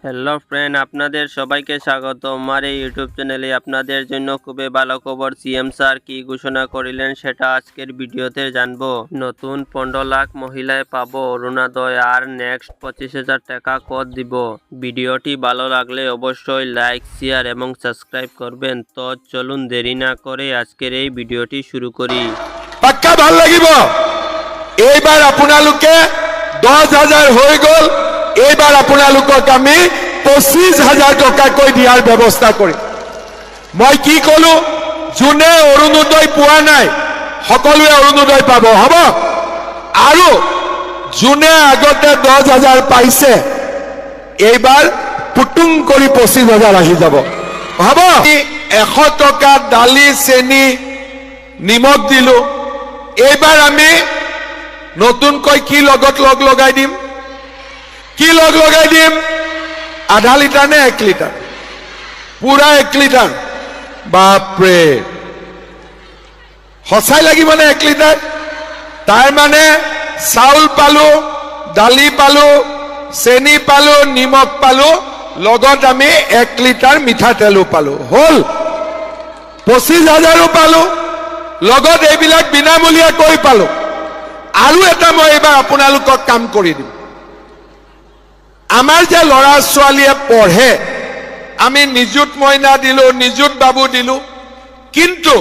Hello friend, আপনাদের সবাইকে স্বাগত আমার এই ইউটিউব চ্যানেলে। আপনাদের জন্য খুবই ভালো খবর। সিএম স্যার কি ঘোষণা করিলেন সেটা আজকের ভিডিওতে জানবো। নতুন 15 লাখ মহিলায় পাবো অরুণোদয়, আর নেক্সট 25,000 টাকা কর দিব। ভিডিওটি ভালো লাগলে অবশ্যই লাইক, শেয়ার এবং সাবস্ক্রাইব করবেন। তো চলুন দেরি না করে আজকের এই ভিডিওটি শুরু করি। পাক্কা ভাল লাগিব। এইবাৰ আপোনালোকে 10,000 হৈ গল। এইবাৰ আপোনালোকক আমি 25,000 টকাকৈ দিয়াৰ ব্যৱস্থা কৰিম। মই কি কলো, যোনে অৰুণোদয় পোৱা নাই সকলোৱে অৰুণোদয় পাব, হ'ব? আৰু যোনে আগতে 10,000 পাইছে এইবাৰ পুতুং কৰি 25,000 আহি যাব, হ'ব? 100 টকা দালি, চেনি, নিমখ দিলো। এইবাৰ আমি নতুনকৈ কি লগত লগাই দিম? কি লগাই দিম? আধা লিটাৰ নে 1 লিটাৰ? পুৰা 1 লিটাৰ। বাপৰে, সঁচাই লাগিব নে 1 লিটাৰ? তাৰ মানে চাউল পালো, দালি পালো, চেনি পালো, নিমখ পালো, লগত আমি 1 লিটাৰ মিঠাতেলো পালো। হল 25,000 পালো, লগত এইবিলাক বিনামূলীয়াকৈ পালো। আৰু এটা মই এইবাৰ আপোনালোকক কাম কৰি দিম। আমাৰ যে ল'ৰা ছোৱালীয়ে পঢ়ে, আমি নিযুত মইনা দিলো, নিযুত বাবু দিলো, কিন্তু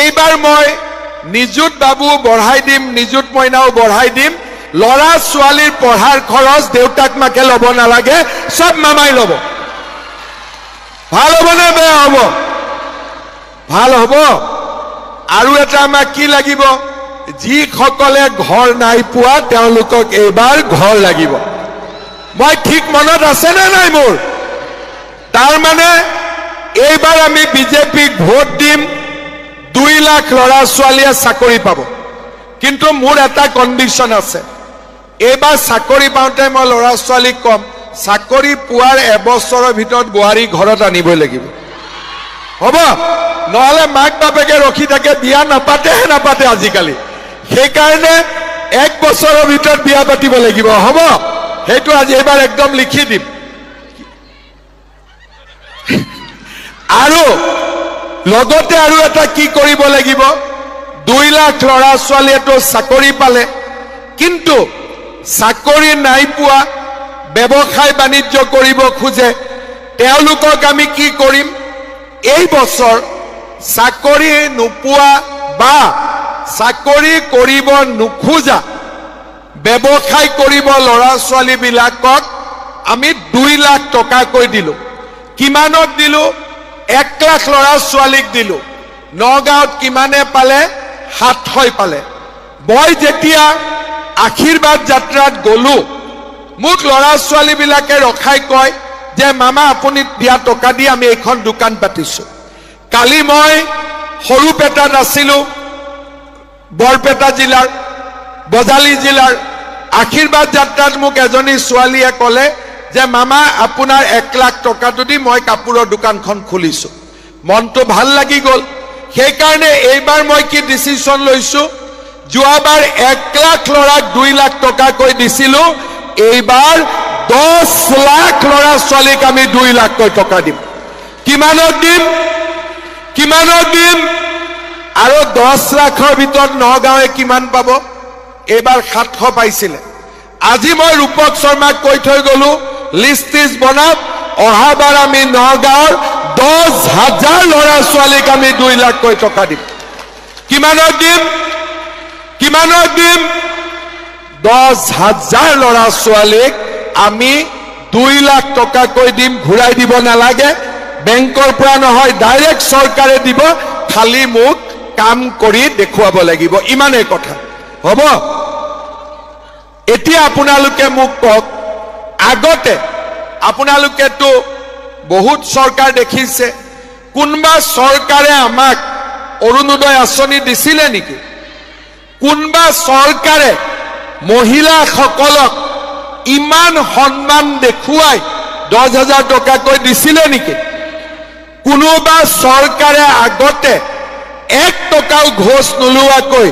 এইবাৰ মই নিযুত বাবু বঢ়াই দিম, নিযুত মইনাও বঢ়াই দিম। ল'ৰা ছোৱালীৰ পঢ়াৰ খৰচ দেউতাক মাকে ল'ব নালাগে, সব মামাই ল'ব। ভাল হ'ব নে বেয়া হ'ব? ভাল হ'ব। আৰু এটা আমাক কি লাগিব? যিসকলে ঘৰ নাই পোৱা তেওঁলোকক এইবাৰ ঘৰ লাগিব। মই ঠিক মনত আছে নে নাই মোৰ? তাৰ মানে এইবাৰ আমি বিজেপিক ভোট দিম, 2 লাখ ল'ৰা ছোৱালীয়ে চাকৰি পাব। কিন্তু মোৰ এটা কণ্ডিশ্যন আছে। এইবাৰ চাকৰি পাওঁতে মই ল'ৰা ছোৱালীক কম, চাকৰি পোৱাৰ এবছৰৰ ভিতৰত বোৱাৰী ঘৰত আনিবই লাগিব, হ'ব? নহলে মাক বাপেকে ৰখি থাকে, বিয়া নাপাতে আজিকালি। সেইকাৰণে 1 বছৰৰ ভিতৰত বিয়া পাতিব লাগিব, হ'ব? সেইটো আজি এইবাৰ একদম লিখি দিম। আৰু লগতে আৰু এটা কি কৰিব লাগিব? 2 লাখ ল'ৰা ছোৱালীয়েতো চাকৰি পালে, কিন্তু চাকৰি নাই পোৱা, ব্যৱসায় বাণিজ্য কৰিব খোজে, তেওঁলোকক আমি কি কৰিম? এই বছৰ চাকৰি নোপোৱা বা চাকৰি কৰিব নোখোজা, ব্যৱসায় কৰিব ল'ৰা ছোৱালীবিলাকক আমি 2 লাখ টকাকৈ দিলো। কিমানত দিলো? 1 লাখ ল'ৰা ছোৱালীক দিলো। নগাঁৱত কিমানে পালে? 700 পালে। মই যেতিয়া আশীৰ্বাদ যাত্ৰাত গলো, মোক ল'ৰা ছোৱালীবিলাকে ৰখাই কয় যে মামা আপুনি দিয়া টকা দি আমি এইখন দোকান পাতিছো। কালি মই সৰুপেটাত আছিলো, বৰপেটা জিলাৰ বজালী জিলাৰ। আশীৰ্বাদ যাত্ৰাত মোক এজনী ছোৱালীয়ে ক'লে যে মামা আপোনাৰ 1 লাখ টকাটো দি মই কাপোৰৰ দোকানখন খুলিছো। মনটো ভাল লাগি গ'ল। সেইকাৰণে এইবাৰ মই কি ডিচিশ্যন লৈছো, যোৱাবাৰ 1 লাখ ল'ৰাক 2 লাখ টকাকৈ দিছিলো, এইবাৰ 10 লাখ ল'ৰা ছোৱালীক আমি 2 লাখকৈ টকা দিম। কিমানত দিম? আৰু 10 লাখৰ ভিতৰত নগাঁৱে কিমান পাব? এইবাৰ 700 পাইছিলে। আজি মই ৰূপক শৰ্মাক কৈ থৈ গলো, লিষ্ট বনাওক, অহাবাৰ আমি নগাঁৱৰ 10,000 ল'ৰা ছোৱালীক আমি 2 লাখকৈ টকা দিম। কিমানত দিম? 10,000 ল'ৰা ছোৱালীক আমি 2 লাখ টকাকৈ দিম। ঘূৰাই দিব নালাগে, বেংকৰ পৰা নহয়, ডাইৰেক্ট চৰকাৰে দিব। খালি মোক কাম কৰি দেখুৱাব লাগিব, ইমানেই কথা, হ'ব? এতিয়া আপোনালোকে মোক কওক, আগতে আপোনালোকেতো বহুত চৰকাৰ দেখিছে, কোনবা চৰকাৰে আমাক অৰুণোদয় আঁচনি দিছিলে নেকি? কোনবা চৰকাৰে মহিলাসকলক ইমান সন্মান দেখুৱাই 10,000 টকাকৈ দিছিলে নেকি? কোনোবা চৰকাৰে আগতে 1 টকাও ঘোষ নোলোৱাকৈ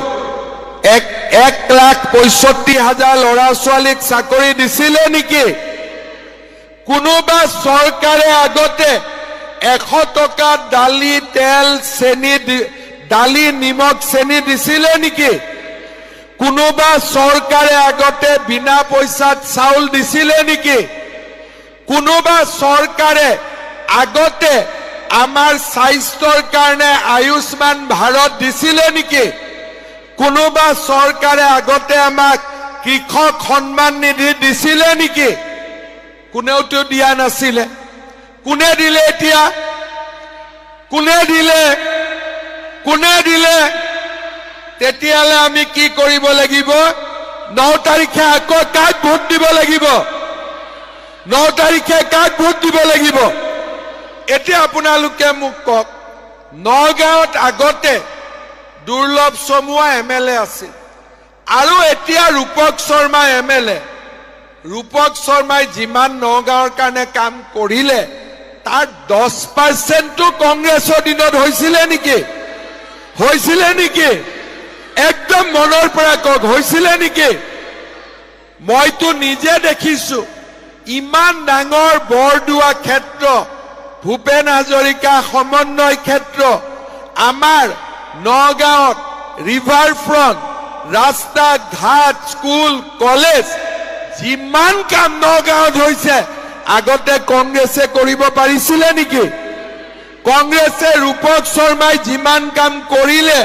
1,65,000 ল'ৰা ছোৱালীক চাকৰি দিছিলে নেকি? কোনোবা চৰকাৰে আগতে 100 টকা দালি তেল চেনি দালি নিমখ চেনি দিছিলে নেকি? কোনোবা চৰকাৰে আগতে বিনা পইচাত চাউল দিছিলে নেকি? কোনোবা চৰকাৰে আগতে আমাৰ স্বাস্থ্যৰ কাৰণে আয়ুষ্মান ভাৰত দিছিলে নেকি? কোনোবা চৰকাৰে আগতে আমাক কৃষক সন্মান নিধি দিছিলে নেকি? কোনেওতো দিয়া নাছিলে। কোনে দিলে এতিয়া? কোনে দিলে? কোনে দিলে? তেতিয়ালে আমি কি কৰিব লাগিব? 9 তাৰিখে আকৌ কাক ভোট দিব লাগিব? 9 তাৰিখে কাক ভোট দিব লাগিব? এতিয়া আপোনালোকে মোক কওক, নগাঁৱত আগতে দুৰ্লভ চমুৱা MLA আছিল আৰু এতিয়া ৰূপক শৰ্মা MLA। ৰূপক শৰ্মাই যিমান নগাঁৱৰ কাৰণে কাম কৰিলে তাৰ 10%টো কংগ্ৰেছৰ দিনত হৈছিলে নেকি? হৈছিলে নেকি? একদম মনৰ পৰা কওক, হৈছিলে নেকি? মইতো নিজে দেখিছো ইমান ডাঙৰ বৰদোৱা ক্ষেত্ৰ, ভূপেন হাজৰিকা সমন্বয় ক্ষেত্ৰ, আমাৰ নগাঁৱত ৰিভাৰ ফ্ৰণ্ট, ৰাস্তা ঘাট, স্কুল কলেজ, যিমান কাম নগাঁৱত হৈছে আগতে কংগ্ৰেছে কৰিব পাৰিছিলে নেকি? কংগ্ৰেছে ৰূপক শৰ্মাই যিমান কাম কৰিলে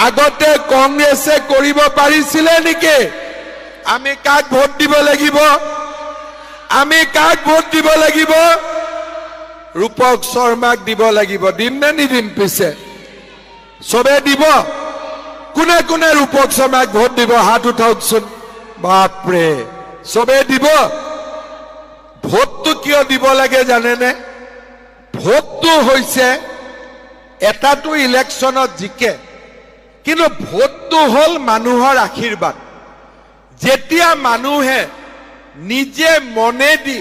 আগতে কংগ্ৰেছে কৰিব পাৰিছিলে নেকি? আমি কাক ভোট দিব লাগিব? আমি কাক ভোট দিব লাগিব? ৰূপক শৰ্মাক দিব লাগিব। দিম নে নিদিম? পিছে চবে দিব? কোনে কোনে ৰূপক শৰ্মাক ভোট দিব? হাত উঠাওকচোন। বাপৰে, চবে দিব? ভোটটো কিয় দিব লাগে জানেনে? ভোটটো হৈছে এটাটো ইলেকশ্যনত জিকে, কিন্তু ভোটটো হ'ল মানুহৰ আশীৰ্বাদ। যেতিয়া মানুহে নিজে মনেদি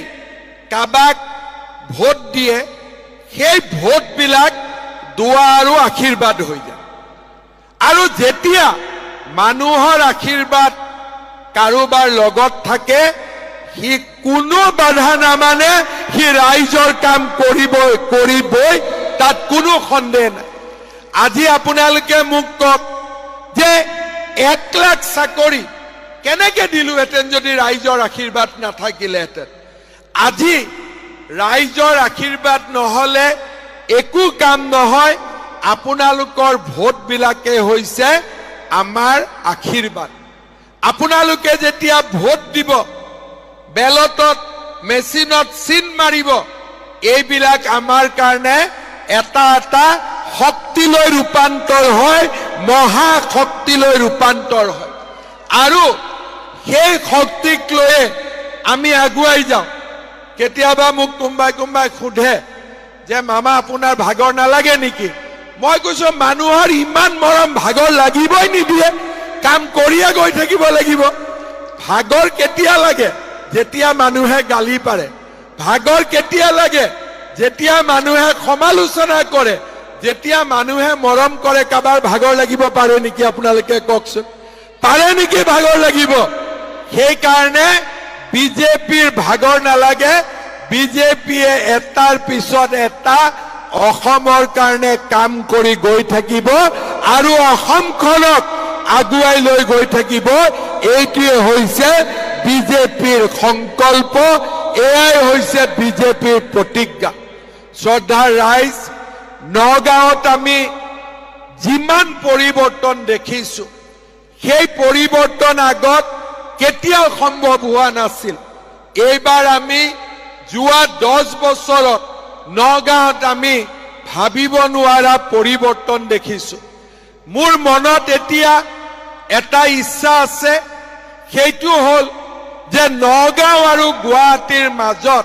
কাবাক ভোট দিয়ে সেই ভোটবিলাক দোৱা আৰু আশীৰ্বাদ হৈ যায়। আৰু যেতিয়া মানুহৰ আশীৰ্বাদ কাৰোবাৰ লগত থাকে সি কোনো বাধা নামানে, সি ৰাইজৰ কাম কৰিবই, তাত কোনো সন্দেহ নাই। আজি আপোনালোকে মোক কওক যে 1 লাখ চাকৰি কেনেকে দিলোহেঁতেন যদি ৰাইজৰ আশীৰ্বাদ নাথাকিলেহেঁতেন? আজি ৰাইজৰ আশীৰ্বাদ নহলে একো কাম নহয়। আপোনালোকৰ ভোটবিলাকে হৈছে আমাৰ আশীৰ্বাদ। আপোনালোকে যেতিয়া ভোট দিব, বেলটত মেচিনত চিন মাৰিব, এইবিলাক আমাৰ কাৰণে এটা এটা শক্তিলৈ ৰূপান্তৰ হয়, মহাশক্তিলৈ ৰূপান্তৰ হয়। আৰু সেই শক্তিক লৈয়ে আমি আগুৱাই যাওঁ। কেতিয়াবা মোক কোনোবাই সোধে যে মামা আপোনাৰ ভাগৰ নালাগে নেকি? মই কৈছো মানুহৰ ইমান মৰম, ভাগৰ লাগিবই নিদিয়ে, কাম কৰিয়ে গৈ থাকিব লাগিব। ভাগৰ কেতিয়া লাগে? যেতিয়া মানুহে গালি পাৰে। ভাগৰ কেতিয়া লাগে? যেতিয়া মানুহে সমালোচনা কৰে, যেতিয়া মানুহে মৰম কৰে। কাবাৰ ভাগৰ লাগিব পাৰে নেকি? আপোনালোকে কওকচোন, পাৰে নেকি ভাগৰ লাগিব? সেইকাৰণে বিজেপিৰ ভাগৰ নালাগে। বিজেপিয়ে এটাৰ পিছত এটা অসমৰ কাৰণে কাম কৰি গৈ থাকিব আৰু অসমখনক আগুৱাই লৈ গৈ থাকিব। এইটোৱে হৈছে বিজেপিৰ সংকল্প, এয়াই হৈছে বিজেপিৰ প্ৰতিজ্ঞা। শ্ৰদ্ধাৰ ৰাইজ, নগাঁৱত আমি যিমান পৰিৱৰ্তন দেখিছো সেই পৰিৱৰ্তন আগত কেতিয়াও সম্ভৱ হোৱা নাছিল। এইবাৰ আমি যোৱা 10 বছৰত নগাঁৱত আমি ভাবিব নোৱাৰা পৰিৱৰ্তন দেখিছো। মোৰ মনত এতিয়া এটা ইচ্ছা আছে, সেইটো হ'ল যে নগাঁও আৰু গুৱাহাটীৰ মাজত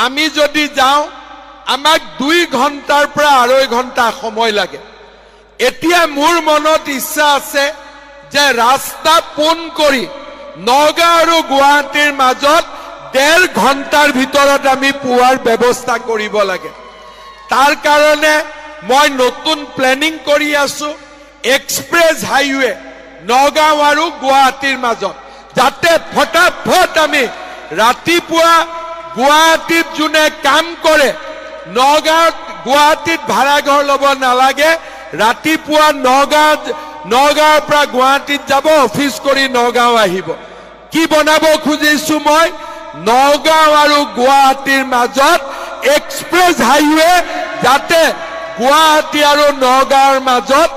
আমি যদি যাওঁ আমাক 2 ঘণ্টাৰ পৰা 2.5 ঘণ্টা সময় লাগে। এতিয়া মোৰ মনত ইচ্ছা আছে যে ৰাস্তা পোন কৰি নগাঁও আৰু গুৱাহাটীৰ মাজত 1.5 ঘণ্টাৰ ভিতৰত আমি পোৱাৰ ব্যৱস্থা কৰিব লাগে। তাৰ কাৰণে মই নতুন প্লেনিং কৰি আছো, এক্সপ্ৰেছ হাইৱে নগাঁও আৰু গুৱাহাটীৰ মাজত, যাতে ফটাফট আমি ৰাতিপুৱা গুৱাহাটীত যোনে কাম কৰে নগাঁৱত গুৱাহাটীত ভাড়া ঘৰ ল'ব নালাগে ৰাতিপুৱা নগাঁৱৰ পৰা গুৱাহাটীত যাব অফিচ কৰি নগাঁও আহিব কি বনাব খুজিছো মই নগাঁও আৰু গুৱাহাটীৰ মাজত এক্সপ্ৰেছ হাইৱে যাতে গুৱাহাটী আৰু নগাঁৱৰ মাজত